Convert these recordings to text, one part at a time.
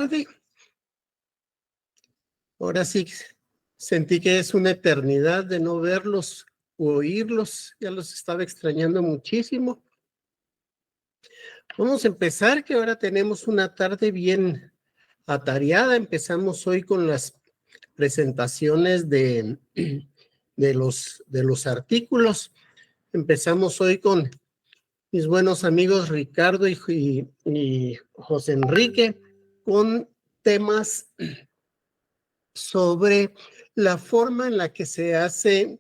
tarde. Ahora sí sentí que es una eternidad de no verlos o oírlos. Ya los estaba extrañando muchísimo. Vamos a empezar, que ahora tenemos una tarde bien atareada. Empezamos hoy con las presentaciones de los artículos. Empezamos hoy con mis buenos amigos Ricardo y José Enrique, con temas sobre la forma en la que se hace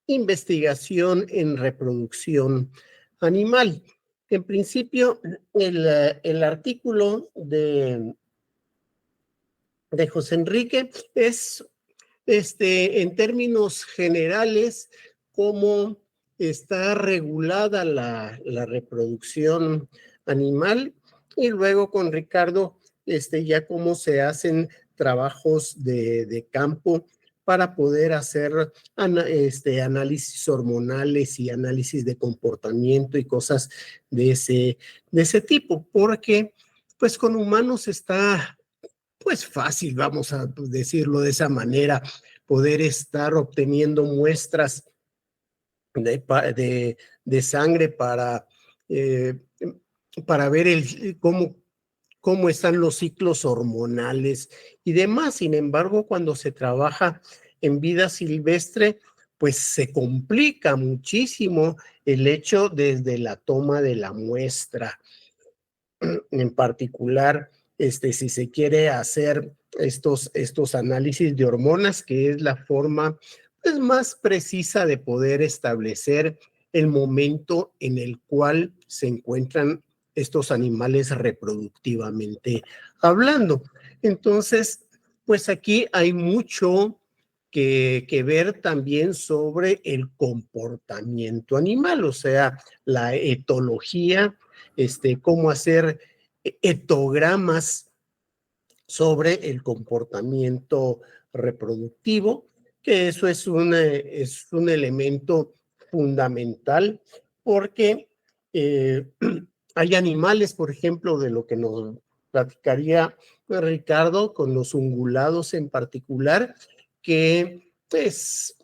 investigación en reproducción animal. En principio, el artículo de José Enrique es, en términos generales, cómo está regulada la reproducción animal, y luego con Ricardo, ya cómo se hacen trabajos de campo para poder hacer análisis hormonales y análisis de comportamiento y cosas de ese tipo, porque pues con humanos está pues fácil, vamos a decirlo de esa manera, poder estar obteniendo muestras de sangre para ver cómo están los ciclos hormonales y demás. Sin embargo, cuando se trabaja en vida silvestre, pues se complica muchísimo el hecho desde la toma de la muestra. En particular, si se quiere hacer estos análisis de hormonas, que es la forma pues, más precisa de poder establecer el momento en el cual se encuentran estos animales reproductivamente hablando. Entonces, pues aquí hay mucho que ver también sobre el comportamiento animal, o sea, la etología, cómo hacer etogramas sobre el comportamiento reproductivo, que eso es un elemento fundamental, porque hay animales, por ejemplo, de lo que nos platicaría Ricardo, con los ungulados en particular, que pues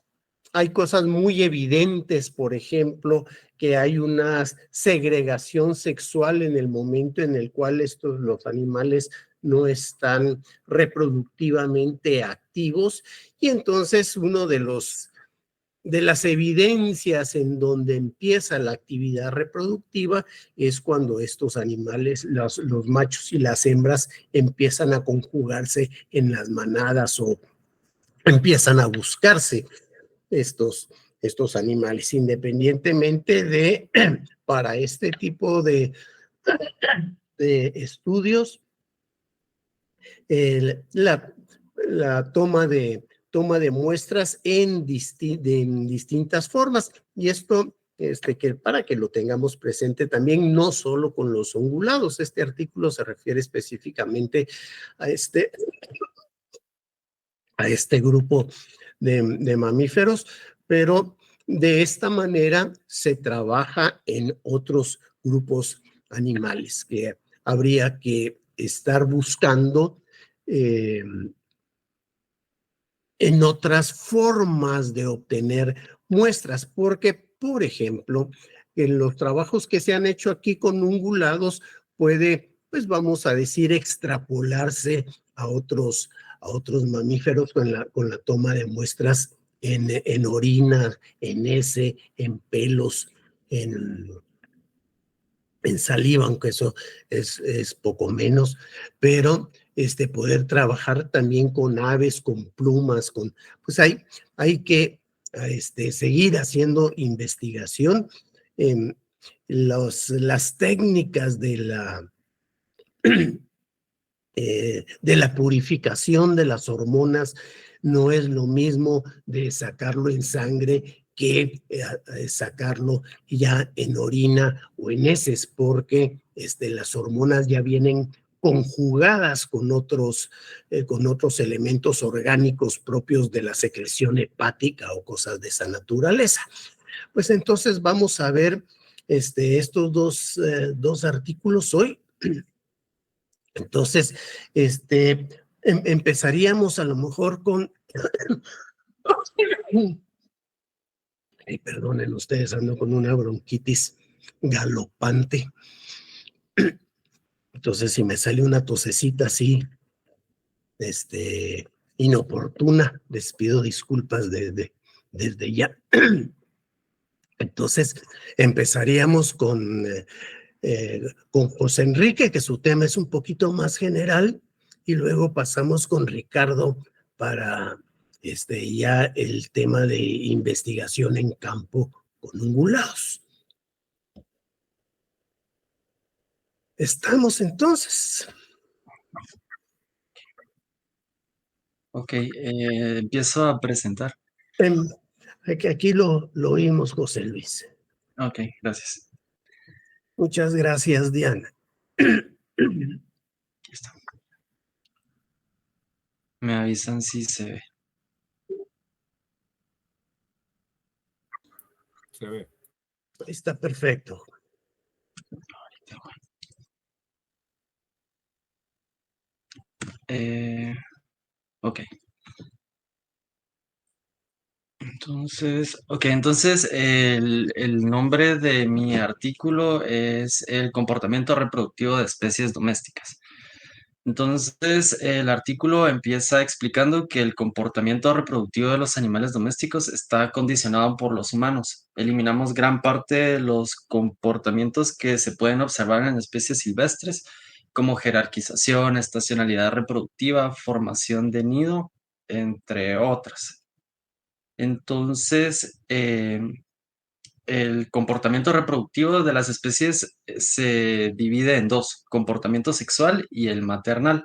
hay cosas muy evidentes, por ejemplo, que hay una segregación sexual en el momento en el cual los animales no están reproductivamente activos, y entonces de las evidencias en donde empieza la actividad reproductiva es cuando estos animales, los machos y las hembras, empiezan a conjugarse en las manadas o empiezan a buscarse estos animales, independientemente de, para este tipo de estudios, la toma de muestras en distintas formas. Y esto, para que lo tengamos presente también, no solo con los ungulados. Este artículo se refiere específicamente a este grupo de mamíferos, pero de esta manera se trabaja en otros grupos animales que habría que estar buscando en otras formas de obtener muestras, porque, por ejemplo, en los trabajos que se han hecho aquí con ungulados puede, pues vamos a decir, extrapolarse a otros mamíferos con la toma de muestras en orina, en heces, en pelos, en saliva, aunque eso es poco menos, pero poder trabajar también con aves, con plumas, pues hay que seguir haciendo investigación. Las técnicas de la purificación de las hormonas no es lo mismo de sacarlo en sangre que sacarlo ya en orina o en heces, porque las hormonas ya vienen conjugadas con otros elementos orgánicos propios de la secreción hepática o cosas de esa naturaleza. Pues entonces vamos a ver estos dos artículos hoy. Entonces, empezaríamos a lo mejor con... Ay, perdonen ustedes, ando con una bronquitis galopante. Entonces, si me sale una tosecita así, inoportuna, les pido disculpas desde ya. Entonces, empezaríamos con José Enrique, que su tema es un poquito más general, y luego pasamos con Ricardo para ya el tema de investigación en campo con ungulados. Estamos entonces. Ok, empiezo a presentar. Aquí lo oímos, José Luis. Ok, gracias. Muchas gracias, Diana. Aquí está. Me avisan si se ve. Se ve. Está perfecto. Ok. Entonces el nombre de mi artículo es El comportamiento reproductivo de especies domésticas. Entonces, el artículo empieza explicando que el comportamiento reproductivo de los animales domésticos está condicionado por los humanos. Eliminamos gran parte de los comportamientos que se pueden observar en especies silvestres, como jerarquización, estacionalidad reproductiva, formación de nido, entre otras. Entonces, el comportamiento reproductivo de las especies se divide en dos, comportamiento sexual y el maternal.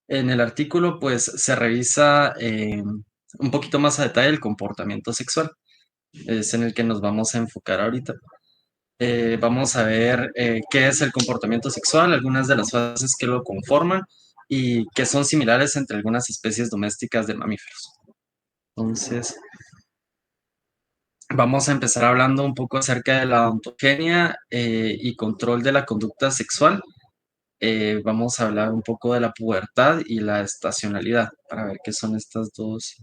En el artículo, pues, se revisa un poquito más a detalle el comportamiento sexual. Es en el que nos vamos a enfocar ahorita. Vamos a ver qué es el comportamiento sexual, algunas de las fases que lo conforman y que son similares entre algunas especies domésticas de mamíferos. Entonces, vamos a empezar hablando un poco acerca de la ontogenia y control de la conducta sexual. Vamos a hablar un poco de la pubertad y la estacionalidad para ver qué son estas dos.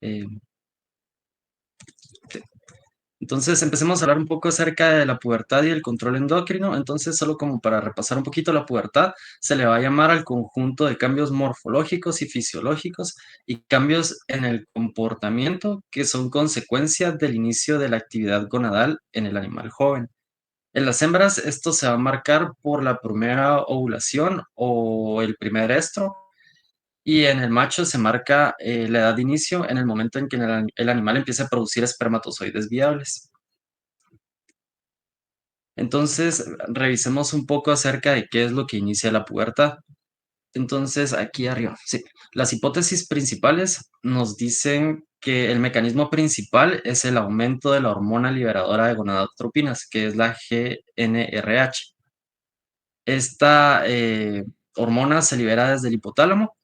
eh, Entonces, empecemos a hablar un poco acerca de la pubertad y el control endocrino. Entonces, solo como para repasar un poquito la pubertad, se le va a llamar al conjunto de cambios morfológicos y fisiológicos y cambios en el comportamiento que son consecuencia del inicio de la actividad gonadal en el animal joven. En las hembras, esto se va a marcar por la primera ovulación o el primer estro, y en el macho se marca la edad de inicio en el momento en que el animal empieza a producir espermatozoides viables. Entonces, revisemos un poco acerca de qué es lo que inicia la pubertad. Entonces, aquí arriba, sí. Las hipótesis principales nos dicen que el mecanismo principal es el aumento de la hormona liberadora de gonadotropinas, que es la GnRH. Esta hormona se libera desde el hipotálamo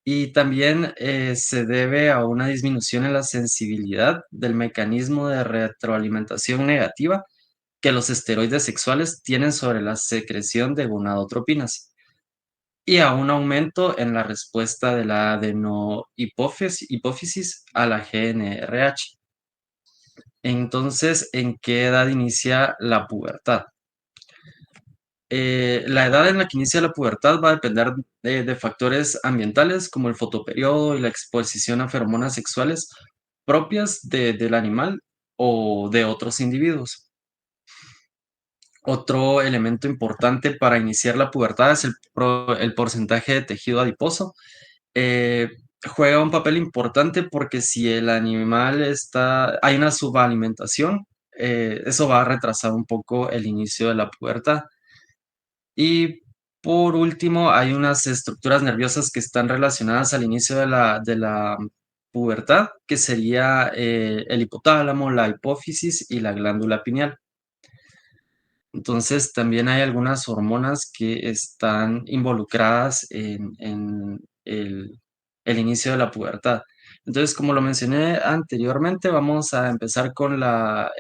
y también se debe a una disminución en la sensibilidad del mecanismo de retroalimentación negativa que los esteroides sexuales tienen sobre la secreción de gonadotropinas y a un aumento en la respuesta de la adenohipófisis a la GnRH. Entonces, ¿en qué edad inicia la pubertad? La edad en la que inicia la pubertad va a depender de factores ambientales como el fotoperiodo y la exposición a feromonas sexuales propias del animal o de otros individuos. Otro elemento importante para iniciar la pubertad es el porcentaje de tejido adiposo. Eh, Juega un papel importante porque si el animal hay una subalimentación, eso va a retrasar un poco el inicio de la pubertad. Y por último, hay unas estructuras nerviosas que están relacionadas al inicio de la pubertad, que sería el hipotálamo, la hipófisis y la glándula pineal. Entonces, también hay algunas hormonas que están involucradas en el inicio de la pubertad. Entonces, como lo mencioné anteriormente, vamos a empezar con la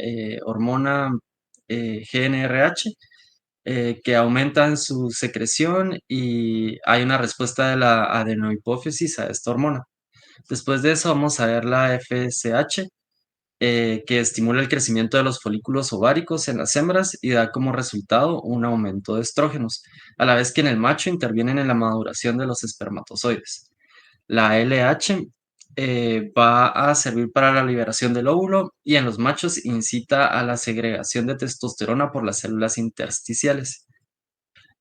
hormona GnRH. que aumentan su secreción y hay una respuesta de la adenohipófisis a esta hormona. Después de eso vamos a ver la FSH, que estimula el crecimiento de los folículos ováricos en las hembras y da como resultado un aumento de estrógenos, a la vez que en el macho intervienen en la maduración de los espermatozoides. La LH va a servir para la liberación del óvulo y en los machos incita a la segregación de testosterona por las células intersticiales.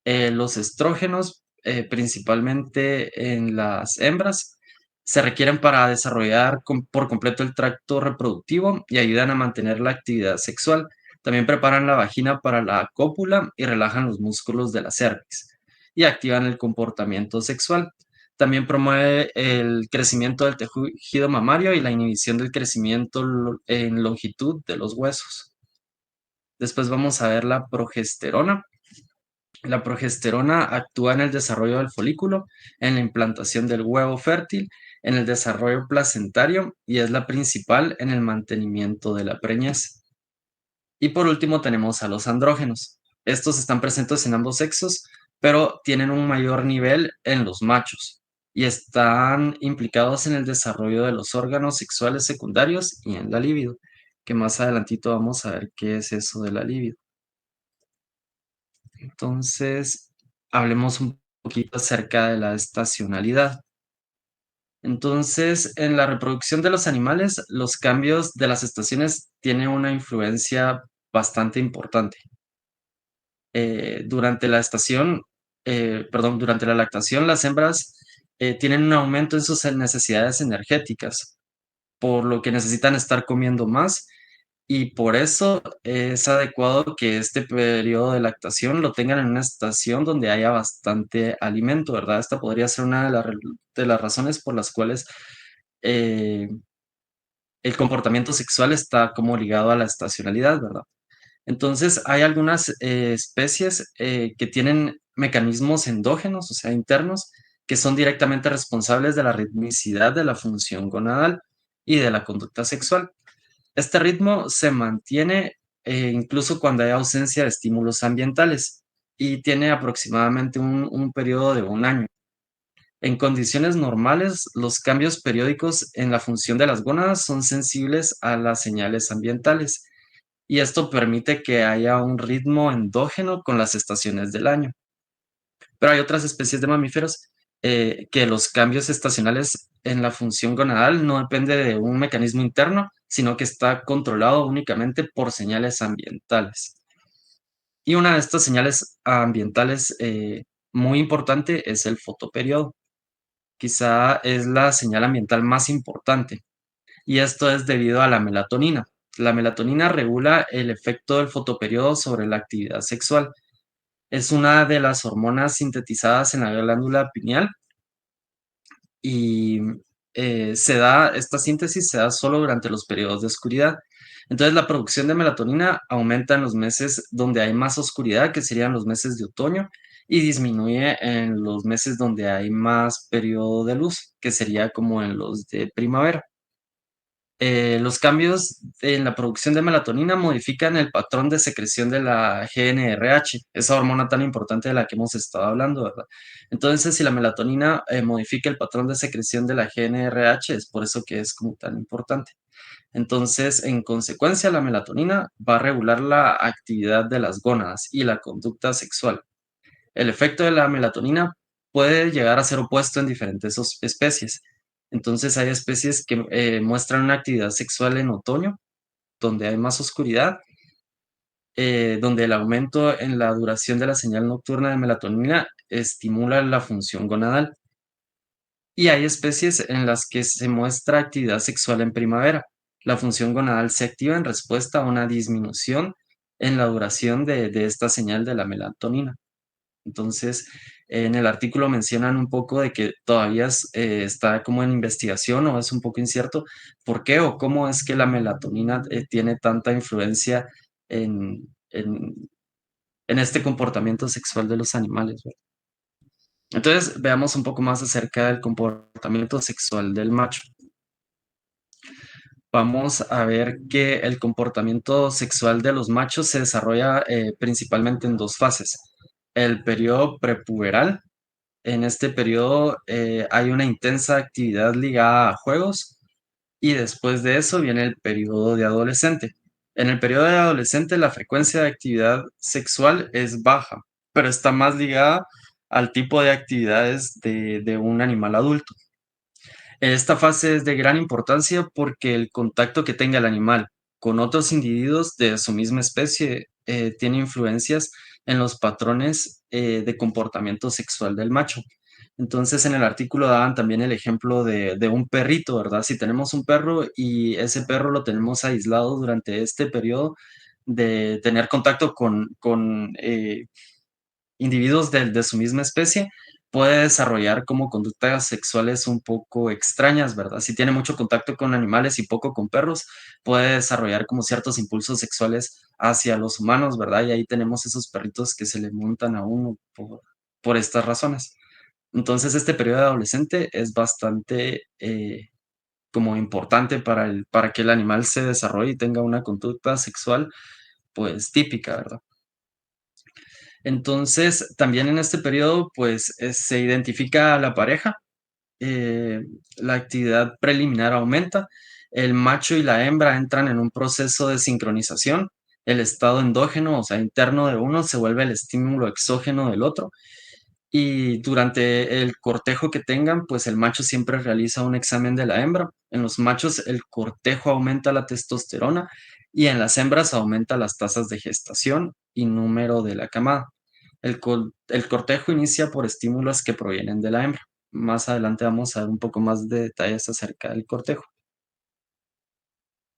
Los estrógenos, principalmente en las hembras, se requieren para desarrollar por completo el tracto reproductivo y ayudan a mantener la actividad sexual. También preparan la vagina para la cópula y relajan los músculos de la cervix y activan el comportamiento sexual. También promueve el crecimiento del tejido mamario y la inhibición del crecimiento en longitud de los huesos. Después vamos a ver la progesterona. La progesterona actúa en el desarrollo del folículo, en la implantación del huevo fértil, en el desarrollo placentario y es la principal en el mantenimiento de la preñez. Y por último tenemos a los andrógenos. Estos están presentes en ambos sexos, pero tienen un mayor nivel en los machos y están implicados en el desarrollo de los órganos sexuales secundarios y en la libido, que más adelantito vamos a ver qué es eso de la libido. Entonces, hablemos un poquito acerca de la estacionalidad. Entonces, en la reproducción de los animales, los cambios de las estaciones tienen una influencia bastante importante. Durante la durante la lactación, las hembras tienen un aumento en sus necesidades energéticas, por lo que necesitan estar comiendo más y por eso es adecuado que este periodo de lactación lo tengan en una estación donde haya bastante alimento, ¿verdad? Esta podría ser una de las razones por las cuales eh, el comportamiento sexual está como ligado a la estacionalidad, ¿verdad? Entonces, hay algunas especies que tienen mecanismos endógenos, o sea, internos, que son directamente responsables de la ritmicidad de la función gonadal y de la conducta sexual. Este ritmo se mantiene incluso cuando hay ausencia de estímulos ambientales y tiene aproximadamente un periodo de un año. En condiciones normales, los cambios periódicos en la función de las gónadas son sensibles a las señales ambientales y esto permite que haya un ritmo endógeno con las estaciones del año. Pero hay otras especies de mamíferos que los cambios estacionales en la función gonadal no depende de un mecanismo interno, sino que está controlado únicamente por señales ambientales. Y una de estas señales ambientales muy importante es el fotoperiodo. Quizá es la señal ambiental más importante, y esto es debido a la melatonina. La melatonina regula el efecto del fotoperiodo sobre la actividad sexual. Es una de las hormonas sintetizadas en la glándula pineal y esta síntesis se da solo durante los periodos de oscuridad. Entonces, la producción de melatonina aumenta en los meses donde hay más oscuridad, que serían los meses de otoño, y disminuye en los meses donde hay más periodo de luz, que sería como en los de primavera. Los cambios en la producción de melatonina modifican el patrón de secreción de la GnRH, esa hormona tan importante de la que hemos estado hablando, ¿verdad? Entonces, si la melatonina modifica el patrón de secreción de la GnRH, es por eso que es como tan importante. Entonces, en consecuencia, la melatonina va a regular la actividad de las gónadas y la conducta sexual. El efecto de la melatonina puede llegar a ser opuesto en diferentes especies. Entonces hay especies que muestran una actividad sexual en otoño, donde hay más oscuridad, donde el aumento en la duración de la señal nocturna de melatonina estimula la función gonadal. Y hay especies en las que se muestra actividad sexual en primavera. La función gonadal se activa en respuesta a una disminución en la duración de esta señal de la melatonina. Entonces, en el artículo mencionan un poco de que todavía está como en investigación o es un poco incierto por qué o cómo es que la melatonina tiene tanta influencia en en este comportamiento sexual de los animales, ¿verdad? Entonces, veamos un poco más acerca del comportamiento sexual del macho. vamos a ver que el comportamiento sexual de los machos se desarrolla principalmente en dos fases. El periodo prepuberal. En este periodo hay una intensa actividad ligada a juegos y después de eso viene el periodo de adolescente. En el periodo de adolescente la frecuencia de actividad sexual es baja, pero está más ligada al tipo de actividades de un animal adulto. Esta fase es de gran importancia porque el contacto que tenga el animal con otros individuos de su misma especie tiene influencias en los patrones de comportamiento sexual del macho. Entonces, en el artículo daban también el ejemplo de un perrito, ¿verdad? Si tenemos un perro y ese perro lo tenemos aislado durante este periodo de tener contacto con individuos de su misma especie, puede desarrollar como conductas sexuales un poco extrañas, ¿verdad? Si tiene mucho contacto con animales y poco con perros, puede desarrollar como ciertos impulsos sexuales hacia los humanos, ¿verdad? Y ahí tenemos esos perritos que se le montan a uno por estas razones. Entonces, este periodo de adolescente es bastante como importante para que el animal se desarrolle y tenga una conducta sexual, pues típica, ¿verdad? Entonces, también en este periodo, pues se identifica a la pareja, eh, la actividad preliminar aumenta, el macho y la hembra entran en un proceso de sincronización, el estado endógeno, o sea, interno de uno, se vuelve el estímulo exógeno del otro, y durante el cortejo que tengan, pues el macho siempre realiza un examen de la hembra. En los machos el cortejo aumenta la testosterona y en las hembras aumenta las tasas de gestación y número de la camada. El cortejo inicia por estímulos que provienen de la hembra. Más adelante vamos a ver un poco más de detalles acerca del cortejo.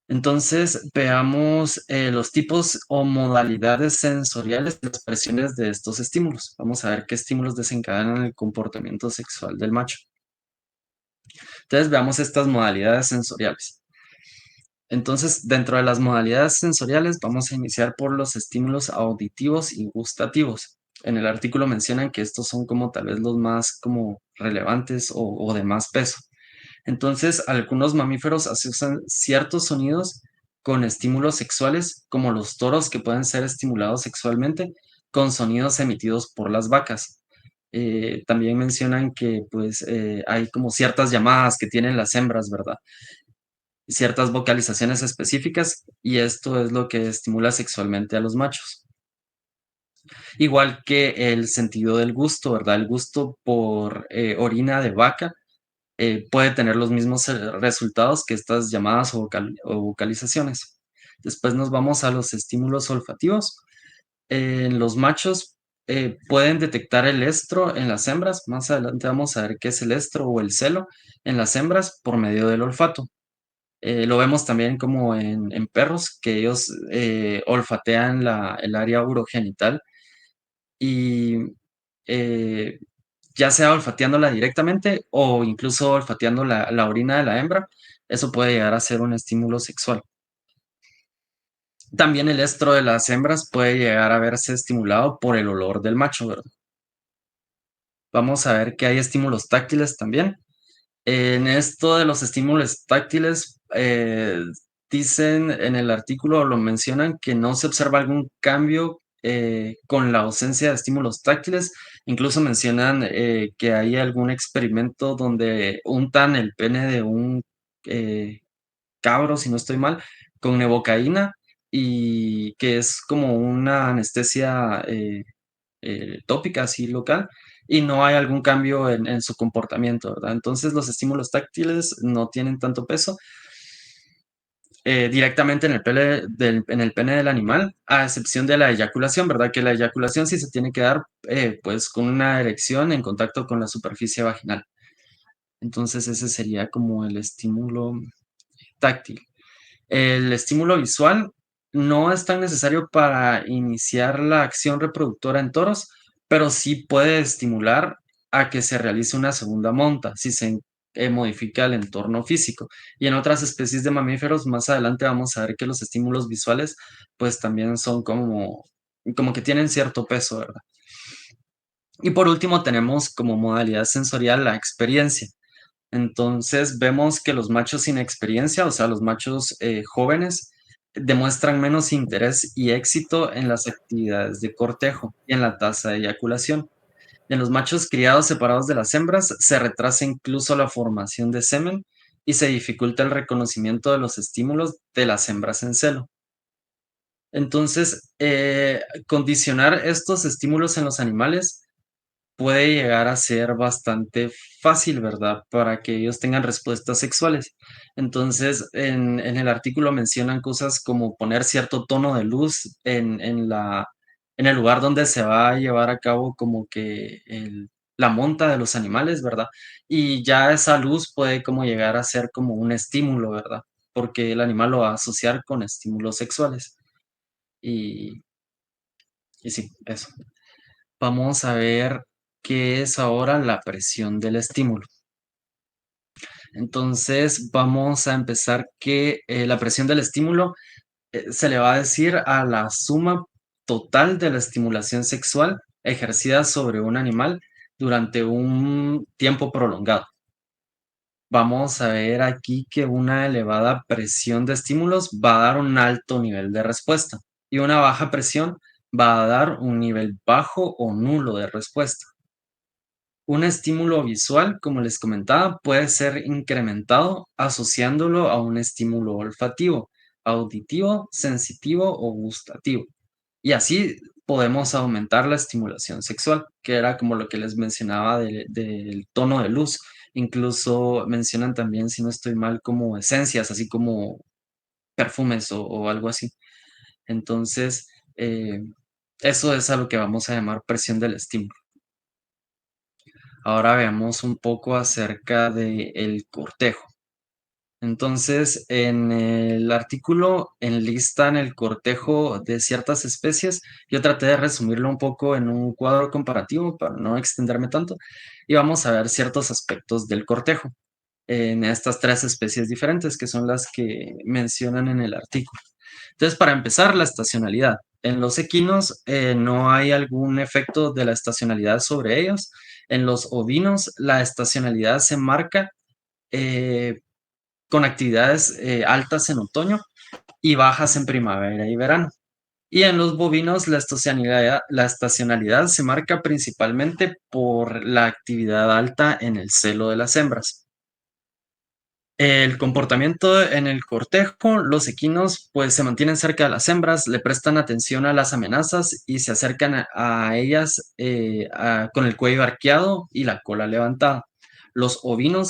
Entonces, veamos los tipos o modalidades sensoriales de las presiones de estos estímulos. Vamos a ver qué estímulos desencadenan el comportamiento sexual del macho. Entonces, veamos estas modalidades sensoriales. Entonces, dentro de las modalidades sensoriales, vamos a iniciar por los estímulos auditivos y gustativos. En el artículo mencionan que estos son como tal vez los más como relevantes o de más peso. Entonces, algunos mamíferos asocian ciertos sonidos con estímulos sexuales, como los toros que pueden ser estimulados sexualmente con sonidos emitidos por las vacas. También mencionan que pues hay como ciertas llamadas que tienen las hembras, ¿verdad? Ciertas vocalizaciones específicas y esto es lo que estimula sexualmente a los machos. Igual que el sentido del gusto, ¿verdad? El gusto por orina de vaca puede tener los mismos resultados que estas llamadas o vocalizaciones. Después nos vamos a los estímulos olfativos. En los machos pueden detectar el estro en las hembras. Más adelante vamos a ver qué es el estro o el celo en las hembras por medio del olfato. Lo vemos también como en perros, que ellos olfatean el área urogenital y eh, ya sea olfateándola directamente o incluso olfateando la orina de la hembra, eso puede llegar a ser un estímulo sexual. También el estro de las hembras puede llegar a verse estimulado por el olor del macho, ¿verdad? Vamos a ver que hay estímulos táctiles también. En esto de los estímulos táctiles, dicen en el artículo, lo mencionan, que no se observa algún cambio con la ausencia de estímulos táctiles. Incluso mencionan que hay algún experimento donde untan el pene de un eh, cabro, si no estoy mal, con nevocaína y que es como una anestesia tópica, así local, y no hay algún cambio en su comportamiento, ¿verdad? Entonces los estímulos táctiles no tienen tanto peso directamente en el pene del animal, a excepción de la eyaculación, ¿verdad? Que la eyaculación sí se tiene que dar pues con una erección en contacto con la superficie vaginal. Entonces ese sería como el estímulo táctil. El estímulo visual no es tan necesario para iniciar la acción reproductora en toros, pero sí puede estimular a que se realice una segunda monta si se modifica el entorno físico. Y en otras especies de mamíferos, más adelante vamos a ver que los estímulos visuales pues también son como que tienen cierto peso, ¿verdad? Y por último tenemos como modalidad sensorial la experiencia. Entonces vemos que los machos sin experiencia, o sea, los machos jóvenes, demuestran menos interés y éxito en las actividades de cortejo y en la tasa de eyaculación. En los machos criados separados de las hembras se retrasa incluso la formación de semen y se dificulta el reconocimiento de los estímulos de las hembras en celo. Entonces, condicionar estos estímulos en los animales puede llegar a ser bastante fácil, ¿verdad? Para que ellos tengan respuestas sexuales. Entonces, en el artículo mencionan cosas como poner cierto tono de luz en el lugar donde se va a llevar a cabo como que la monta de los animales, ¿verdad? Y ya esa luz puede como llegar a ser como un estímulo, ¿verdad? Porque el animal lo va a asociar con estímulos sexuales. Y, y sí, eso. Vamos a ver qué es ahora la presión del estímulo. Entonces, vamos a empezar que la presión del estímulo se le va a decir a la suma total de la estimulación sexual ejercida sobre un animal durante un tiempo prolongado. Vamos a ver aquí que una elevada presión de estímulos va a dar un alto nivel de respuesta y una baja presión va a dar un nivel bajo o nulo de respuesta. Un estímulo visual, como les comentaba, puede ser incrementado asociándolo a un estímulo olfativo, auditivo, sensitivo o gustativo. Y así podemos aumentar la estimulación sexual, que era como lo que les mencionaba del tono de luz. Incluso mencionan también, si no estoy mal, como esencias, así como perfumes o algo así. Entonces, eso es a lo que vamos a llamar presión del estímulo. Ahora veamos un poco acerca del cortejo. Entonces, en el artículo enlistan el cortejo de ciertas especies. Yo traté de resumirlo un poco en un cuadro comparativo para no extenderme tanto. Y vamos a ver ciertos aspectos del cortejo en estas tres especies diferentes que son las que mencionan en el artículo. Entonces, para empezar, la estacionalidad. En los equinos no hay algún efecto de la estacionalidad sobre ellos. En los ovinos, la estacionalidad se marca eh, con actividades altas en otoño y bajas en primavera y verano. Y en los bovinos, la estacionalidad se marca principalmente por la actividad alta en el celo de las hembras. El comportamiento en el cortejo, los equinos pues se mantienen cerca de las hembras, le prestan atención a las amenazas y se acercan a ellas con el cuello arqueado y la cola levantada. Los ovinos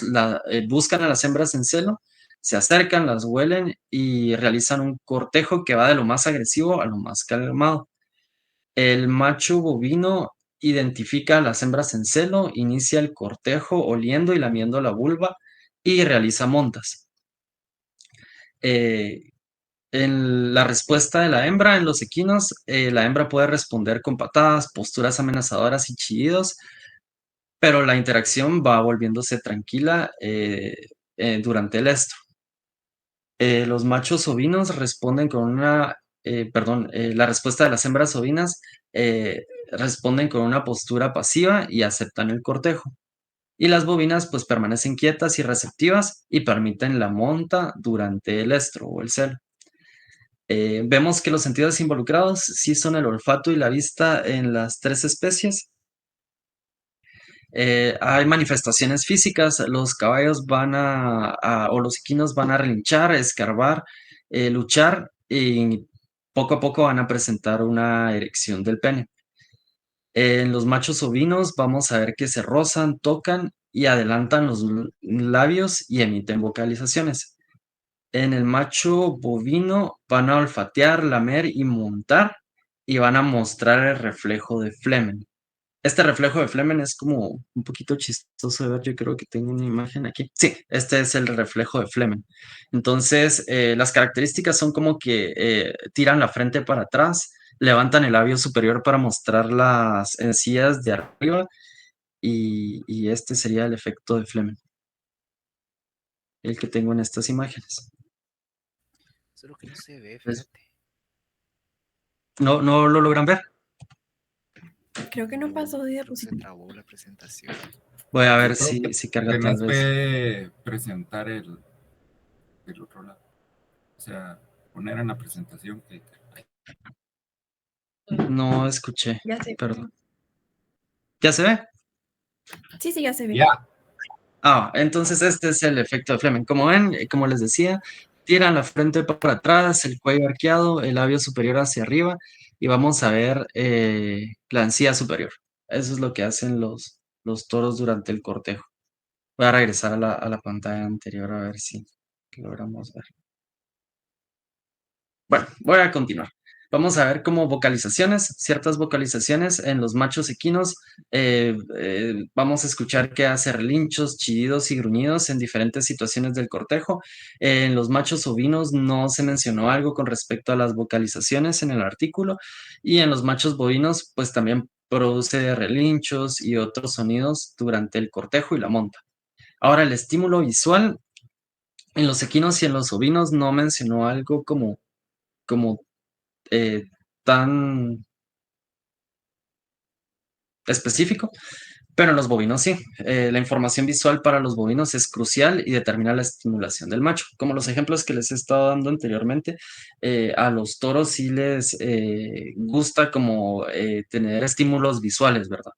buscan a las hembras en celo, se acercan, las huelen y realizan un cortejo que va de lo más agresivo a lo más calmado. El macho bovino identifica a las hembras en celo, inicia el cortejo oliendo y lamiendo la vulva y realiza montas. Eh, en la respuesta de la hembra en los equinos, la hembra puede responder con patadas, posturas amenazadoras y chillidos, pero la interacción va volviéndose tranquila durante el estro. Los machos ovinos responden con la respuesta de las hembras ovinas responden con una postura pasiva y aceptan el cortejo. Y las bovinas pues permanecen quietas y receptivas y permiten la monta durante el estro o el celo. Vemos que los sentidos involucrados sí son el olfato y la vista en las tres especies. Hay manifestaciones físicas, los caballos o los equinos van a relinchar, escarbar, luchar y poco a poco van a presentar una erección del pene. En los machos ovinos vamos a ver que se rozan, tocan y adelantan los labios y emiten vocalizaciones. En el macho bovino van a olfatear, lamer y montar y van a mostrar el reflejo de flemen. Este reflejo de flemen es como un poquito chistoso de ver, yo creo que tengo una imagen aquí. Sí, este es el reflejo de flemen. Entonces, las características son como que tiran la frente para atrás, levantan el labio superior para mostrar las encías de arriba y este sería el efecto de flemen, el que tengo en estas imágenes. Solo que no se ve, Pues, fíjate. ¿no lo logran ver? Creo que no pasó de No se Rosita. trabó la presentación. Voy a ver Yo creo si carga que tal nos vez. puede presentar el otro lado. O sea, poner en la presentación que... No escuché, Ya se ve. perdón. ¿Ya se ve? Sí, ya se ve. Ya. Entonces este es el efecto de Fleming. Como ven, como les decía, tiran la frente para atrás, el cuello arqueado, el labio superior hacia arriba y vamos a ver la encía superior. Eso es lo que hacen los toros durante el cortejo. Voy a regresar a la pantalla anterior a ver si logramos ver. Bueno, voy a continuar. Vamos a ver como vocalizaciones, ciertas vocalizaciones en los machos equinos. Vamos a escuchar que hace relinchos, chillidos y gruñidos en diferentes situaciones del cortejo. En los machos ovinos no se mencionó algo con respecto a las vocalizaciones en el artículo. Y en los machos bovinos, pues también produce relinchos y otros sonidos durante el cortejo y la monta. Ahora, el estímulo visual en los equinos y en los ovinos no mencionó algo como tan específico, pero en los bovinos sí. La información visual para los bovinos es crucial y determina la estimulación del macho. Como los ejemplos que les he estado dando anteriormente, a los toros sí les gusta como tener estímulos visuales, ¿verdad?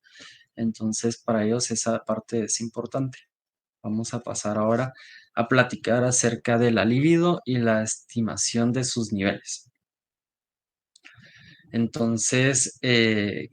Entonces, para ellos esa parte es importante. Vamos a pasar ahora a platicar acerca de la libido y la estimación de sus niveles. Entonces, ¿qué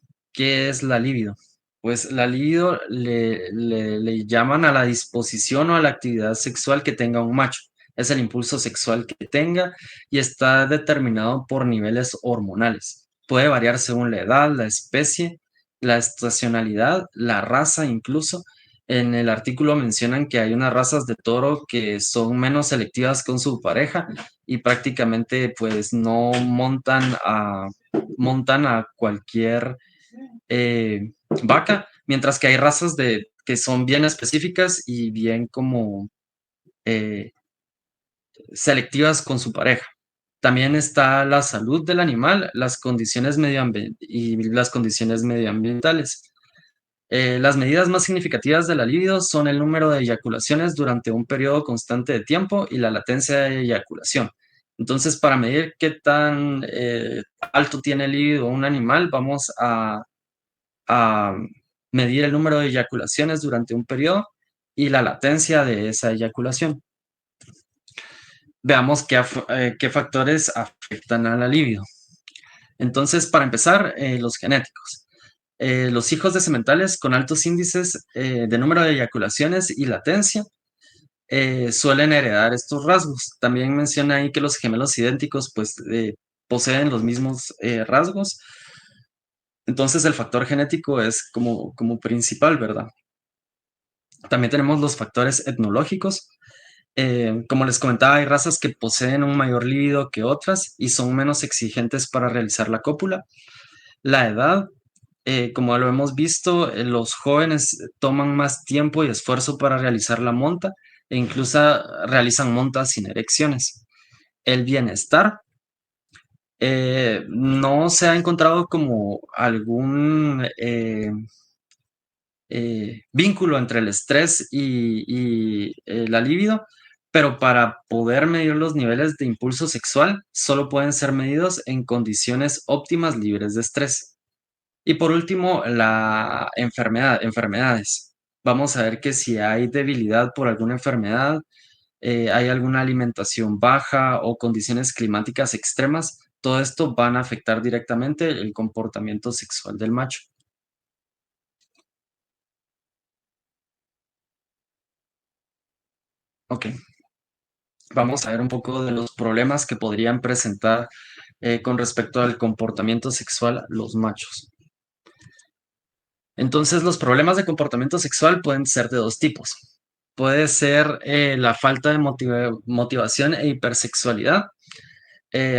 es la libido? Pues la libido le llaman a la disposición o a la actividad sexual que tenga un macho. Es el impulso sexual que tenga y está determinado por niveles hormonales. Puede variar según la edad, la especie, la estacionalidad, la raza incluso. En el artículo mencionan que hay unas razas de toro que son menos selectivas con su pareja y prácticamente pues no montan a cualquier vaca, mientras que hay razas que son bien específicas y bien como eh, selectivas con su pareja. También está la salud del animal, las condiciones y las condiciones medioambientales. Las medidas más significativas de la libido son el número de eyaculaciones durante un periodo constante de tiempo y la latencia de eyaculación. Entonces, para medir qué tan alto tiene el libido un animal, vamos a medir el número de eyaculaciones durante un periodo y la latencia de esa eyaculación. Veamos qué factores afectan a la libido. Entonces, para empezar, los genéticos. Los hijos de sementales con altos índices de número de eyaculaciones y latencia suelen heredar estos rasgos. También menciona ahí que los gemelos idénticos pues poseen los mismos rasgos. Entonces el factor genético es como principal, ¿verdad? También tenemos los factores etnológicos. Como les comentaba, hay razas que poseen un mayor líbido que otras y son menos exigentes para realizar la cópula. La edad, como lo hemos visto, los jóvenes toman más tiempo y esfuerzo para realizar la monta e incluso realizan montas sin erecciones. El bienestar, no se ha encontrado como algún vínculo entre el estrés y la libido, pero para poder medir los niveles de impulso sexual solo pueden ser medidos en condiciones óptimas libres de estrés. Y por último, enfermedades. Vamos a ver que si hay debilidad por alguna enfermedad, hay alguna alimentación baja o condiciones climáticas extremas, todo esto van a afectar directamente el comportamiento sexual del macho. Ok, vamos a ver un poco de los problemas que podrían presentar con respecto al comportamiento sexual los machos. Entonces, los problemas de comportamiento sexual pueden ser de dos tipos. Puede ser la falta de motivación e hipersexualidad.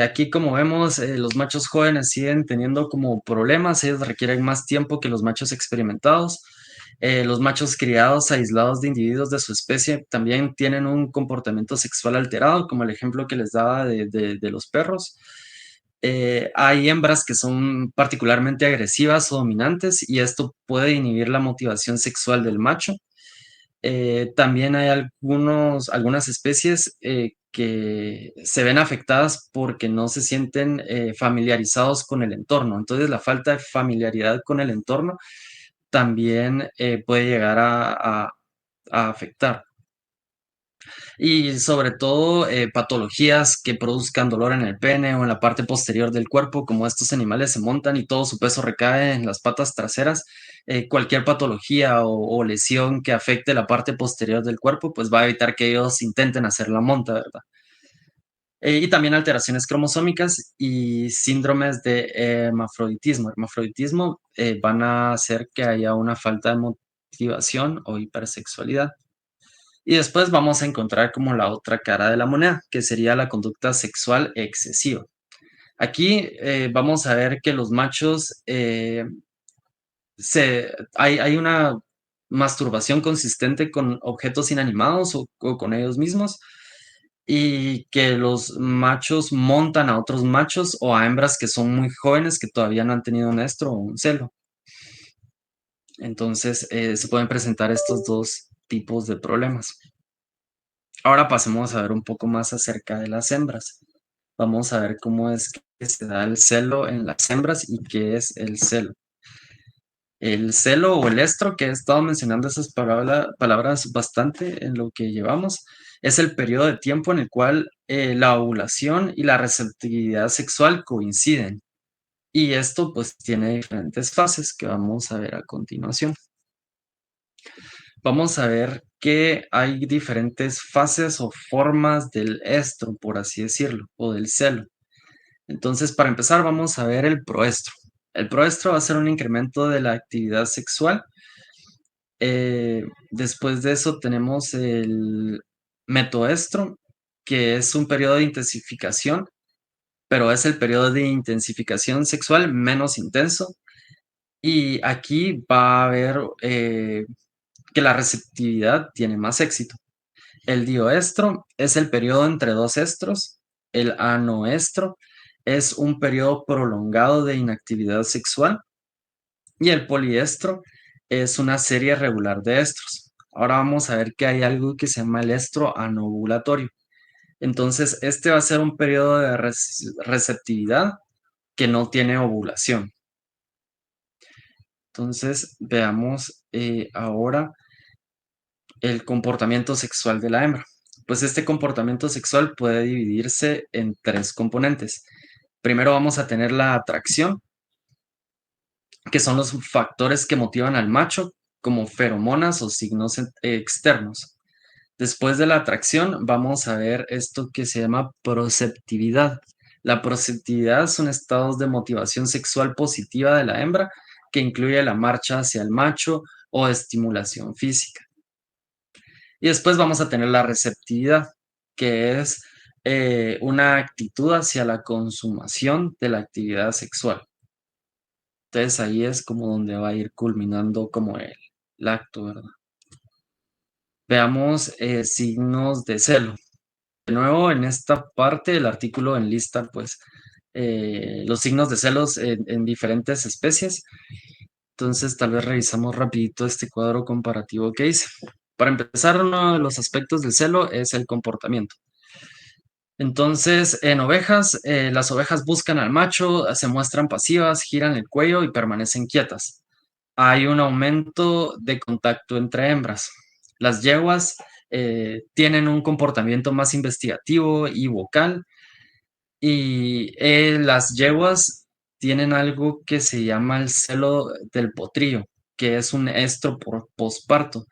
Aquí, como vemos, los machos jóvenes siguen teniendo como problemas, ellos requieren más tiempo que los machos experimentados. Los machos criados aislados de individuos de su especie también tienen un comportamiento sexual alterado, como el ejemplo que les daba de los perros. Hay hembras que son particularmente agresivas o dominantes y esto puede inhibir la motivación sexual del macho. También hay algunas especies que se ven afectadas porque no se sienten familiarizados con el entorno. Entonces, la falta de familiaridad con el entorno también puede llegar a afectar. Y sobre todo patologías que produzcan dolor en el pene o en la parte posterior del cuerpo, como estos animales se montan y todo su peso recae en las patas traseras, cualquier patología o lesión que afecte la parte posterior del cuerpo, pues va a evitar que ellos intenten hacer la monta, ¿verdad? Y también alteraciones cromosómicas y síndromes de hermafroditismo. Hermafroditismo van a hacer que haya una falta de motivación o hipersexualidad. Y después vamos a encontrar como la otra cara de la moneda, que sería la conducta sexual excesiva. Aquí vamos a ver que los machos hay una masturbación consistente con objetos inanimados o con ellos mismos, y que los machos montan a otros machos o a hembras que son muy jóvenes que todavía no han tenido un estro o un celo. Entonces se pueden presentar estos dos tipos de problemas. Ahora pasemos a ver un poco más acerca de las hembras. Vamos a ver cómo es que se da el celo en las hembras y qué es el celo. El celo o el estro, que he estado mencionando esas palabras bastante en lo que llevamos, es el periodo de tiempo en el cual la ovulación y la receptividad sexual coinciden. Y esto pues tiene diferentes fases que vamos a ver a continuación. Vamos a ver que hay diferentes fases o formas del estro, por así decirlo, o del celo. Entonces, para empezar, vamos a ver el proestro. El proestro va a ser un incremento de la actividad sexual. Después de eso tenemos el metoestro, que es un periodo de intensificación, pero es el periodo de intensificación sexual menos intenso. Y aquí va a haber que la receptividad tiene más éxito. El dioestro es el periodo entre dos estros. El anoestro es un periodo prolongado de inactividad sexual. Y el poliestro es una serie regular de estros. Ahora vamos a ver que hay algo que se llama el estro anovulatorio. Entonces, este va a ser un periodo de receptividad que no tiene ovulación. Entonces, veamos ahora el comportamiento sexual de la hembra. Pues este comportamiento sexual puede dividirse en tres componentes. Primero vamos a tener la atracción, que son los factores que motivan al macho, como feromonas o signos externos. Después de la atracción, vamos a ver esto que se llama proceptividad. La proceptividad son estados de motivación sexual positiva de la hembra que incluye la marcha hacia el macho o estimulación física. Y después vamos a tener la receptividad, que es una actitud hacia la consumación de la actividad sexual. Entonces ahí es como donde va a ir culminando como el acto, ¿verdad? Veamos signos de celo. De nuevo, en esta parte del artículo enlista pues los signos de celos en diferentes especies. Entonces tal vez revisamos rapidito este cuadro comparativo que hice. Para empezar, uno de los aspectos del celo es el comportamiento. Entonces, en ovejas, las ovejas buscan al macho, se muestran pasivas, giran el cuello y permanecen quietas. Hay un aumento de contacto entre hembras. Las yeguas tienen un comportamiento más investigativo y vocal, y las yeguas tienen algo que se llama el celo del potrillo, que es un estro posparto.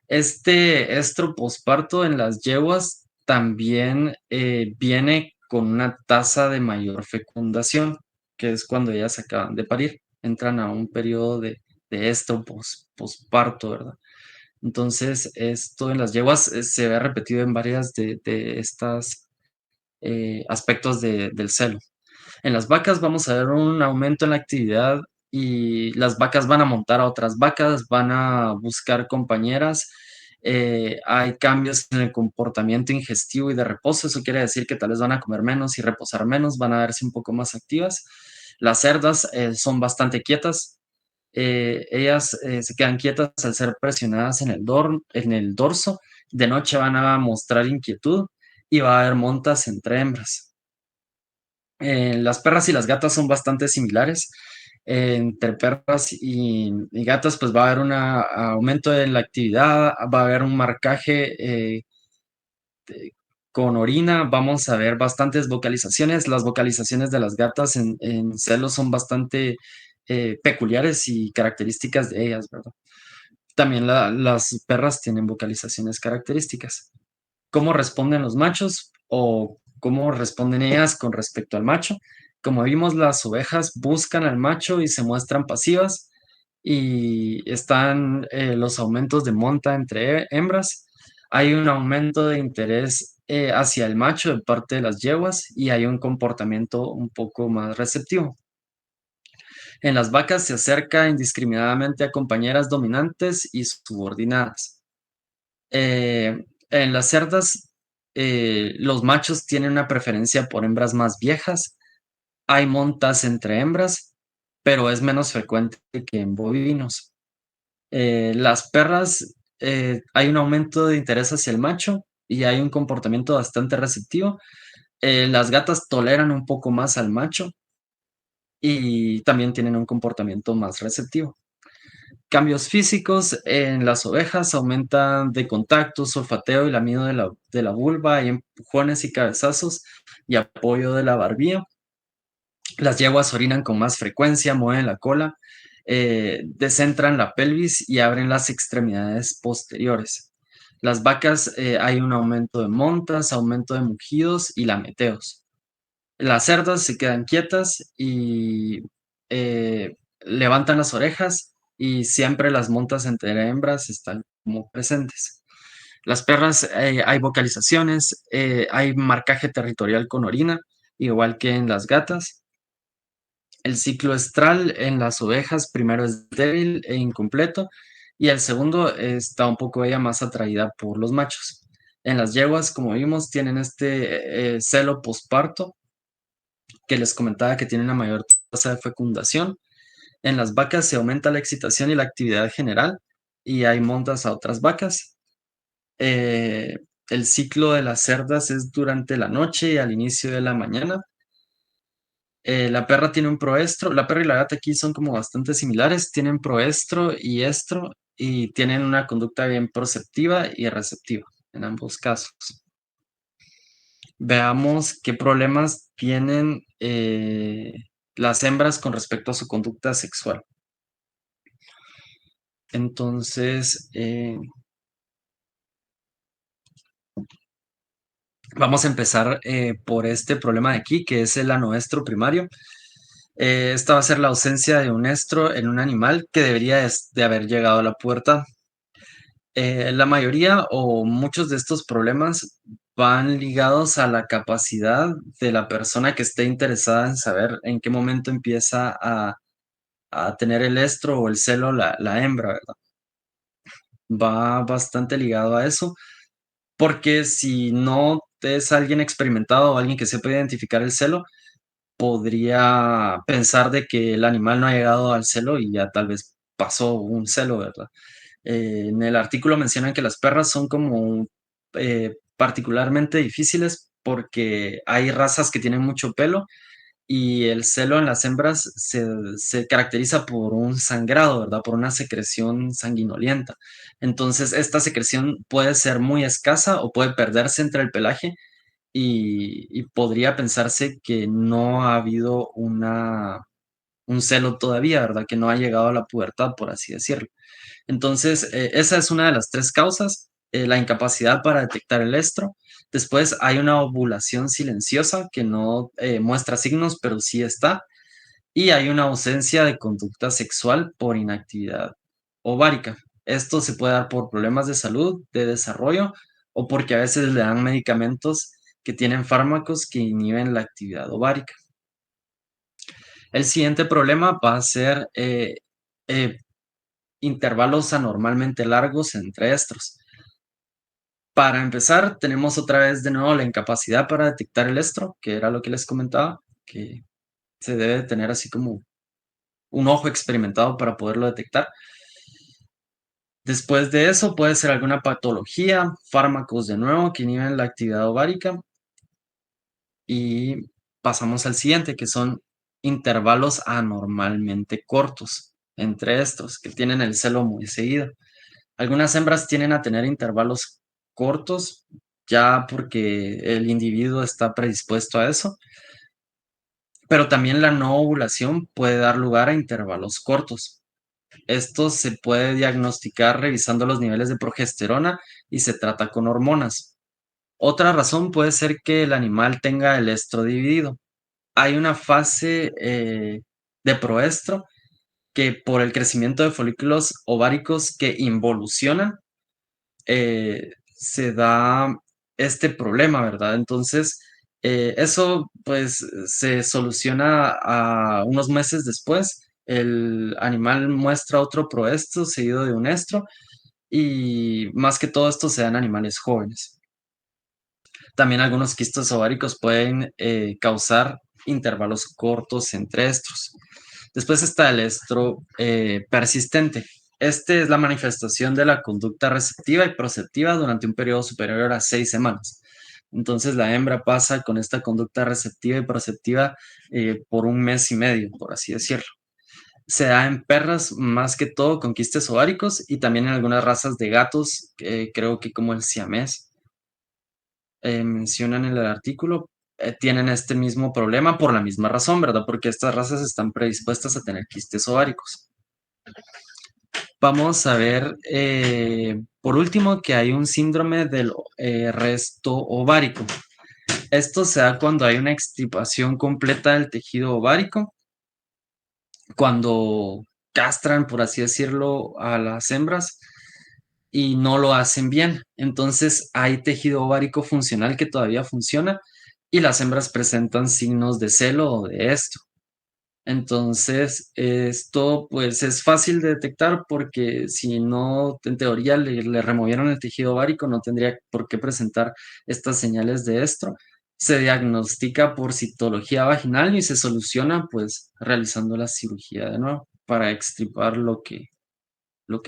Este estro posparto en las yeguas también viene con una tasa de mayor fecundación, que es cuando ellas acaban de parir, entran a un periodo de estro posparto, ¿verdad? Entonces, esto en las yeguas se ve repetido en varias de estas aspectos del celo. En las vacas vamos a ver un aumento en la actividad y las vacas van a montar a otras vacas, van a buscar compañeras. Hay cambios en el comportamiento ingestivo y de reposo. Eso quiere decir que tal vez van a comer menos y reposar menos, van a verse un poco más activas. Las cerdas son bastante quietas. Ellas se quedan quietas al ser presionadas en el dorso. De noche van a mostrar inquietud y va a haber montas entre hembras. Las perras y las gatas son bastante similares. Entre perras y gatas, pues va a haber un aumento en la actividad, va a haber un marcaje con orina, vamos a ver bastantes vocalizaciones. Las vocalizaciones de las gatas en celo son bastante peculiares y características de ellas, ¿verdad? También las perras tienen vocalizaciones características. ¿Cómo responden los machos o cómo responden ellas con respecto al macho? Como vimos, las ovejas buscan al macho y se muestran pasivas, y están los aumentos de monta entre hembras. Hay un aumento de interés hacia el macho de parte de las yeguas y hay un comportamiento un poco más receptivo. En las vacas se acerca indiscriminadamente a compañeras dominantes y subordinadas. En las cerdas, los machos tienen una preferencia por hembras más viejas. Hay montas entre hembras, pero es menos frecuente que en bovinos. Las perras, hay un aumento de interés hacia el macho y hay un comportamiento bastante receptivo. Las gatas toleran un poco más al macho y también tienen un comportamiento más receptivo. Cambios físicos en las ovejas aumentan de contactos, olfateo y lamido de la vulva, hay empujones y cabezazos y apoyo de la barbilla. Las yeguas orinan con más frecuencia, mueven la cola, descentran la pelvis y abren las extremidades posteriores. Las vacas, hay un aumento de montas, aumento de mugidos y lameteos. Las cerdas se quedan quietas y levantan las orejas, y siempre las montas entre hembras están como presentes. Las perras, hay vocalizaciones, hay marcaje territorial con orina, igual que en las gatas. El ciclo estral en las ovejas primero es débil e incompleto, y el segundo está un poco ella más atraída por los machos. En las yeguas, como vimos, tienen este celo posparto que les comentaba, que tiene una mayor tasa de fecundación. En las vacas se aumenta la excitación y la actividad general y hay montas a otras vacas. Eh, el ciclo de las cerdas es durante la noche y al inicio de la mañana. La perra tiene un proestro. La perra y la gata aquí son como bastante similares. Tienen proestro y estro y tienen una conducta bien perceptiva y receptiva en ambos casos. Veamos qué problemas tienen las hembras con respecto a su conducta sexual. Entonces, vamos a empezar por este problema de aquí, que es el anoestro primario. Esta va a ser la ausencia de un estro en un animal que debería de haber llegado a la pubertad. La mayoría o muchos de estos problemas van ligados a la capacidad de la persona que esté interesada en saber en qué momento empieza a tener el estro o el celo la hembra, ¿verdad? Va bastante ligado a eso, porque si no es alguien experimentado o alguien que sepa identificar el celo, podría pensar de que el animal no ha llegado al celo y ya tal vez pasó un celo, ¿verdad? En el artículo mencionan que las perras son como particularmente difíciles porque hay razas que tienen mucho pelo y el celo en las hembras se caracteriza por un sangrado, ¿verdad? Por una secreción sanguinolienta. Entonces, esta secreción puede ser muy escasa o puede perderse entre el pelaje, y podría pensarse que no ha habido un celo todavía, ¿verdad? Que no ha llegado a la pubertad, por así decirlo. Entonces, esa es una de las tres causas, la incapacidad para detectar el estro. Después hay una ovulación silenciosa que no muestra signos, pero sí está. Y hay una ausencia de conducta sexual por inactividad ovárica. Esto se puede dar por problemas de salud, de desarrollo, o porque a veces le dan medicamentos que tienen fármacos que inhiben la actividad ovárica. El siguiente problema va a ser eh, intervalos anormalmente largos entre estros. Para empezar, tenemos otra vez de nuevo la incapacidad para detectar el estro, que era lo que les comentaba, que se debe tener así como un ojo experimentado para poderlo detectar. Después de eso puede ser alguna patología, fármacos de nuevo que inhiben la actividad ovárica. Y pasamos al siguiente, que son intervalos anormalmente cortos entre estos, que tienen el celo muy seguido. Algunas hembras tienden a tener intervalos cortos, ya porque el individuo está predispuesto a eso, pero también la no ovulación puede dar lugar a intervalos cortos. Esto se puede diagnosticar revisando los niveles de progesterona y se trata con hormonas. Otra razón puede ser que el animal tenga el estro dividido. Hay una fase de proestro que por el crecimiento de folículos ováricos que involucionan, se da este problema, ¿verdad? Entonces, eso pues se soluciona a unos meses después. El animal muestra otro proestro seguido de un estro y más que todo esto se da en animales jóvenes. También algunos quistes ováricos pueden causar intervalos cortos entre estros. Después está el estro persistente. Este es la manifestación de la conducta receptiva y proceptiva durante un periodo superior a 6 semanas. Entonces la hembra pasa con esta conducta receptiva y proceptiva por un mes y medio, por así decirlo. Se da en perras más que todo con quistes ováricos y también en algunas razas de gatos, creo que como el siamés, mencionan en el artículo, tienen este mismo problema por la misma razón, ¿verdad? Porque estas razas están predispuestas a tener quistes ováricos. Vamos a ver, por último, que hay un síndrome del resto ovárico. Esto se da cuando hay una extirpación completa del tejido ovárico, cuando castran, por así decirlo, a las hembras y no lo hacen bien. Entonces hay tejido ovárico funcional que todavía funciona y las hembras presentan signos de celo o de esto. Entonces, esto pues es fácil de detectar porque si no, en teoría le removieron el tejido ovárico, no tendría por qué presentar estas señales de estro. Se diagnostica por citología vaginal y se soluciona pues realizando la cirugía de nuevo para extirpar lo que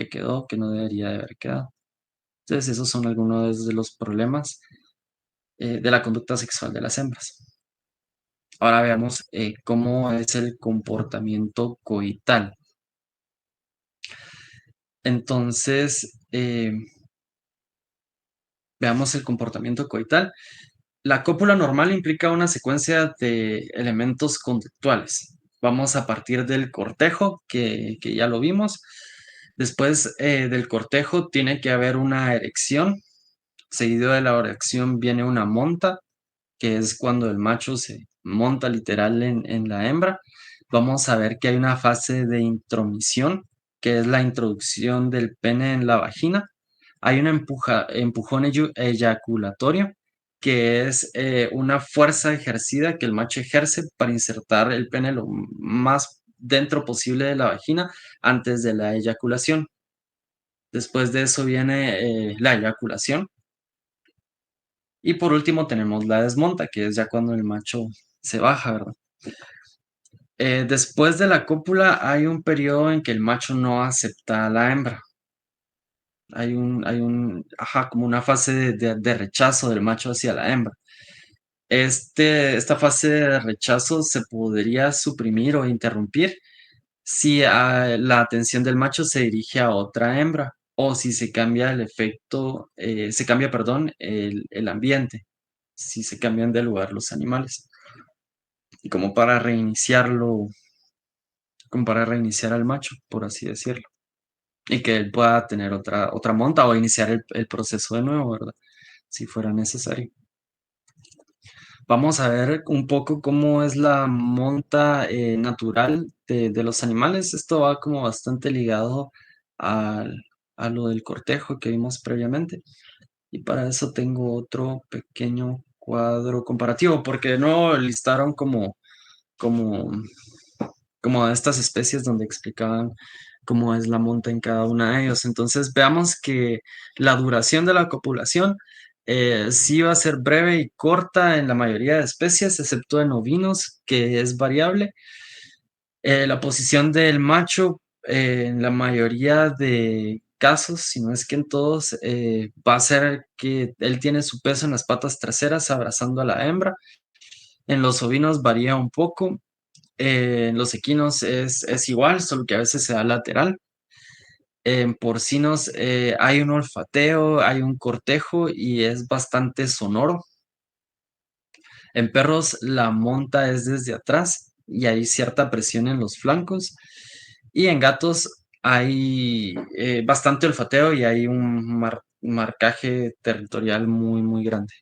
quedó, que no debería de haber quedado. Entonces, esos son algunos de los problemas de la conducta sexual de las hembras. Ahora veamos cómo es el comportamiento coital. Entonces, veamos el comportamiento coital. La cópula normal implica una secuencia de elementos conductuales. Vamos a partir del cortejo, que ya lo vimos. Después del cortejo tiene que haber una erección. Seguido de la erección viene una monta, que es cuando el macho se monta literal en la hembra. Vamos a ver que hay una fase de intromisión, que es la introducción del pene en la vagina. Hay un empujón eyaculatorio, que es una fuerza ejercida que el macho ejerce para insertar el pene lo más dentro posible de la vagina antes de la eyaculación. Después de eso viene la eyaculación. Y por último tenemos la desmonta, que es ya cuando el macho se baja, ¿verdad? Después de la cópula hay un periodo en que el macho no acepta a la hembra. Como una fase de rechazo del macho hacia la hembra. Esta fase de rechazo se podría suprimir o interrumpir si la atención del macho se dirige a otra hembra o si se cambia el ambiente, si se cambian de lugar los animales. Y como para reiniciarlo, como para reiniciar al macho, por así decirlo. Y que él pueda tener otra monta o iniciar el proceso de nuevo, ¿verdad? Si fuera necesario. Vamos a ver un poco cómo es la monta natural de los animales. Esto va como bastante ligado a lo del cortejo que vimos previamente. Y para eso tengo otro pequeño cuadro comparativo, porque no listaron como estas especies donde explicaban cómo es la monta en cada una de ellos. Entonces veamos que la duración de la copulación sí va a ser breve y corta en la mayoría de especies, excepto en ovinos, que es variable. La posición del macho, en la mayoría de casos, si no es que en todos, va a ser que él tiene su peso en las patas traseras abrazando a la hembra. En los ovinos varía un poco. En los equinos es igual, solo que a veces se da lateral. En porcinos hay un olfateo, hay un cortejo y es bastante sonoro. En perros la monta es desde atrás y hay cierta presión en los flancos. Y en gatos hay bastante olfateo y hay un marcaje territorial muy, muy grande.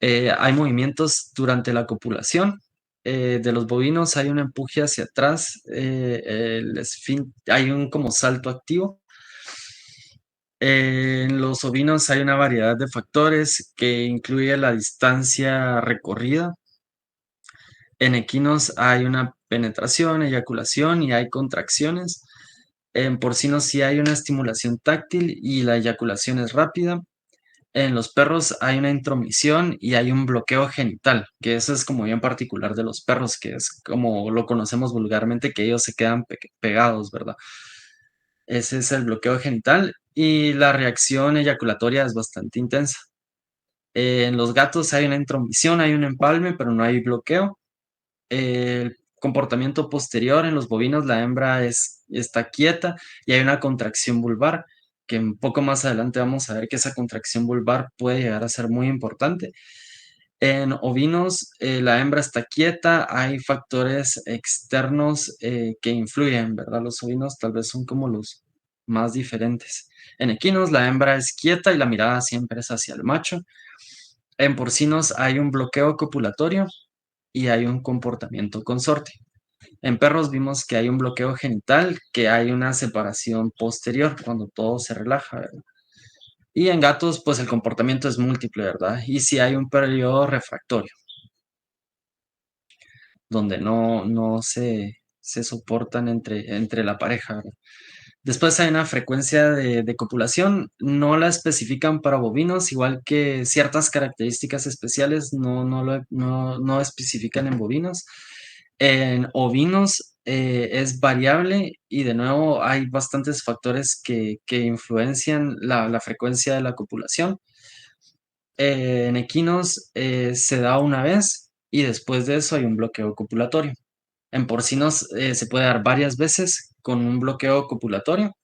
Hay movimientos durante la copulación. De los bovinos hay un empuje hacia atrás, hay un como salto activo. En los ovinos hay una variedad de factores que incluye la distancia recorrida. En equinos hay una penetración, eyaculación y hay contracciones. En porcinos sí hay una estimulación táctil y la eyaculación es rápida. En los perros hay una intromisión y hay un bloqueo genital, que eso es como bien particular de los perros, que es como lo conocemos vulgarmente, que ellos se quedan pegados, ¿verdad? Ese es el bloqueo genital y la reacción eyaculatoria es bastante intensa. En los gatos hay una intromisión, hay un empalme, pero no hay bloqueo. El comportamiento posterior en los bovinos, la hembra está quieta y hay una contracción vulvar, que un poco más adelante vamos a ver que esa contracción vulvar puede llegar a ser muy importante. En ovinos, la hembra está quieta, hay factores externos que influyen, ¿verdad? Los ovinos tal vez son como los más diferentes. En equinos, la hembra es quieta y la mirada siempre es hacia el macho. En porcinos hay un bloqueo copulatorio y hay un comportamiento consorte. En perros vimos que hay un bloqueo genital, que hay una separación posterior cuando todo se relaja, ¿verdad? Y en gatos, pues el comportamiento es múltiple, ¿verdad? Y si hay un periodo refractorio, donde no se soportan entre la pareja, ¿verdad? Después hay una frecuencia de copulación, no la especifican para bovinos, igual que ciertas características especiales no especifican en bovinos. En ovinos es variable y de nuevo hay bastantes factores que influencian la frecuencia de la copulación. En equinos se da una vez y después de eso hay un bloqueo copulatorio. En porcinos se puede dar varias veces con un bloqueo copulatorio.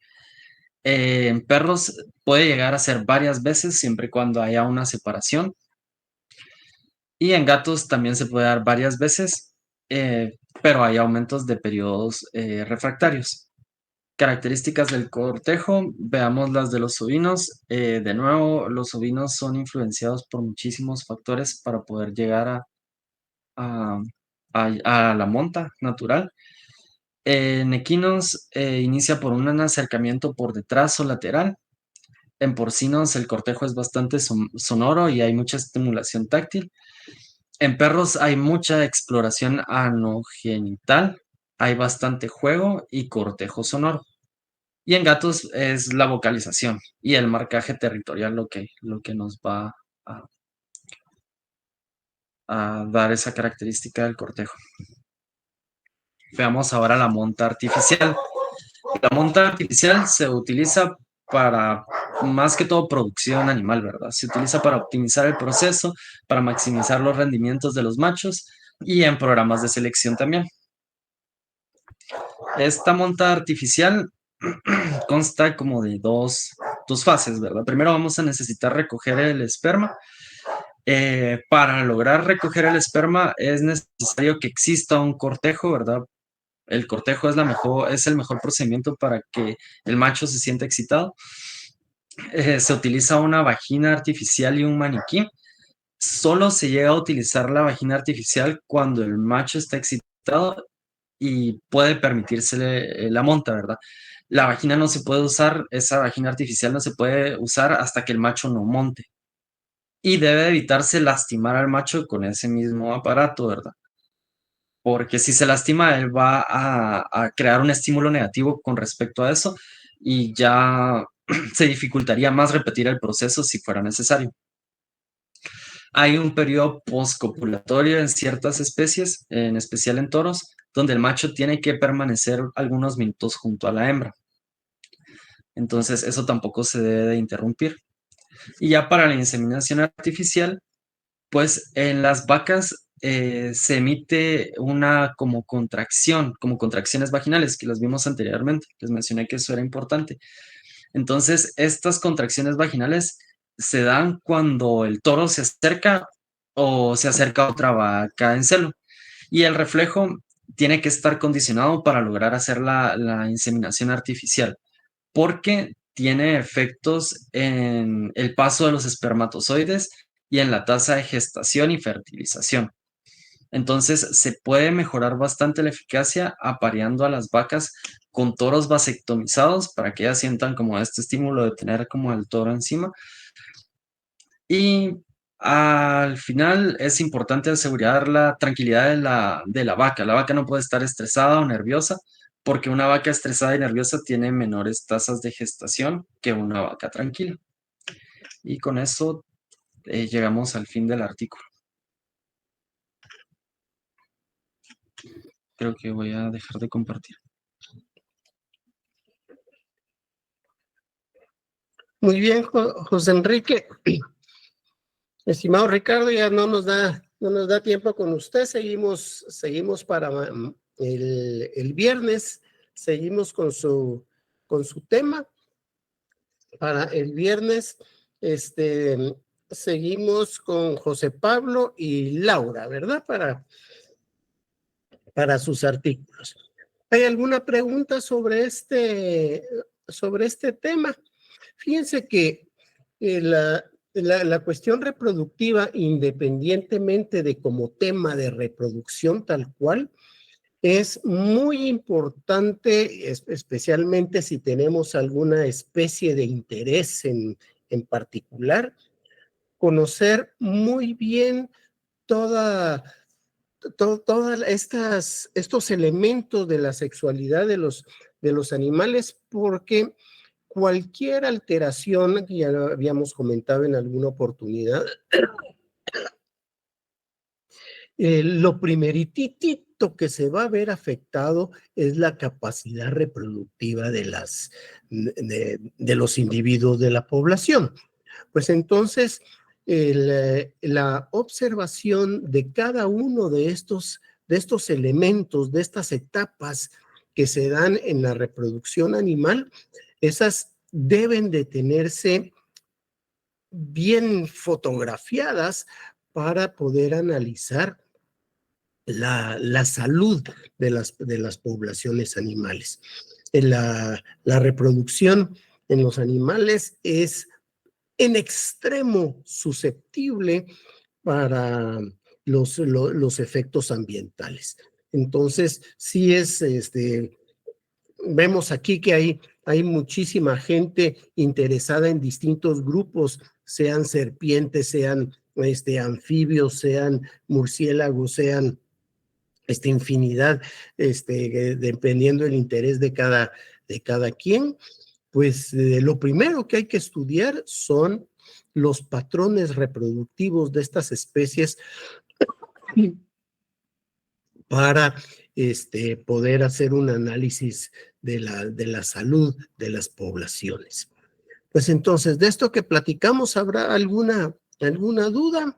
En perros puede llegar a ser varias veces siempre y cuando haya una separación. Y en gatos también se puede dar varias veces, pero hay aumentos de periodos refractarios. Características del cortejo, veamos las de los ovinos. De nuevo, los ovinos son influenciados por muchísimos factores para poder llegar a, a la monta natural. En equinos inicia por un acercamiento por detrás o lateral. En porcinos el cortejo es bastante sonoro y hay mucha estimulación táctil. En perros hay mucha exploración anogenital, hay bastante juego y cortejo sonoro. Y en gatos es la vocalización y el marcaje territorial lo que nos va a dar esa característica del cortejo. Veamos ahora la monta artificial. La monta artificial se utiliza para más que todo producción animal, ¿verdad? Se utiliza para optimizar el proceso, para maximizar los rendimientos de los machos y en programas de selección también. Esta monta artificial consta como de dos fases, ¿verdad? Primero vamos a necesitar recoger el esperma. Para lograr recoger el esperma es necesario que exista un cortejo, ¿verdad? El cortejo es el mejor procedimiento para que el macho se sienta excitado. Se utiliza una vagina artificial y un maniquí. Solo se llega a utilizar la vagina artificial cuando el macho está excitado y puede permitirse la monta, ¿verdad? La vagina no se puede usar, esa vagina artificial no se puede usar hasta que el macho no monte. Y debe evitarse lastimar al macho con ese mismo aparato, ¿verdad? Porque si se lastima, él va a crear un estímulo negativo con respecto a eso y ya se dificultaría más repetir el proceso si fuera necesario. Hay un periodo postcopulatorio en ciertas especies, en especial en toros, donde el macho tiene que permanecer algunos minutos junto a la hembra. Entonces, eso tampoco se debe de interrumpir. Y ya para la inseminación artificial, pues en las vacas se emite una como contracción, como contracciones vaginales, que las vimos anteriormente. Les mencioné que eso era importante. Entonces, estas contracciones vaginales se dan cuando el toro se acerca o se acerca a otra vaca en celo. Y el reflejo tiene que estar condicionado para lograr hacer la inseminación artificial, porque tiene efectos en el paso de los espermatozoides y en la tasa de gestación y fertilización. Entonces, se puede mejorar bastante la eficacia apareando a las vacas con toros vasectomizados para que ellas sientan como este estímulo de tener como el toro encima. Y al final es importante asegurar la tranquilidad de la vaca. La vaca no puede estar estresada o nerviosa, porque una vaca estresada y nerviosa tiene menores tasas de gestación que una vaca tranquila. Y con eso llegamos al fin del artículo. Creo que voy a dejar de compartir. Muy bien, José Enrique. Estimado Ricardo, ya no nos da tiempo con usted. Seguimos para el viernes. Seguimos con su tema. Para el viernes, seguimos con José Pablo y Laura, ¿verdad? Para sus artículos. ¿Hay alguna pregunta sobre este tema? Fíjense que la cuestión reproductiva, independientemente de como tema de reproducción tal cual, es muy importante, especialmente si tenemos alguna especie de interés en particular, conocer muy bien todos estos elementos de la sexualidad de los animales, porque cualquier alteración, que ya lo habíamos comentado en alguna oportunidad, lo primeritito que se va a ver afectado es la capacidad reproductiva de los individuos de la población. Pues entonces, la observación de cada uno de estos elementos, de estas etapas que se dan en la reproducción animal, esas deben de tenerse bien fotografiadas para poder analizar la salud de las poblaciones animales. La reproducción en los animales es en extremo susceptible para los efectos ambientales. Entonces, sí vemos aquí que hay muchísima gente interesada en distintos grupos, sean serpientes, sean anfibios, sean murciélagos, sean infinidad, dependiendo del interés de cada quien. Pues lo primero que hay que estudiar son los patrones reproductivos de estas especies para poder hacer un análisis de la salud de las poblaciones. Pues entonces, de esto que platicamos, ¿habrá alguna duda?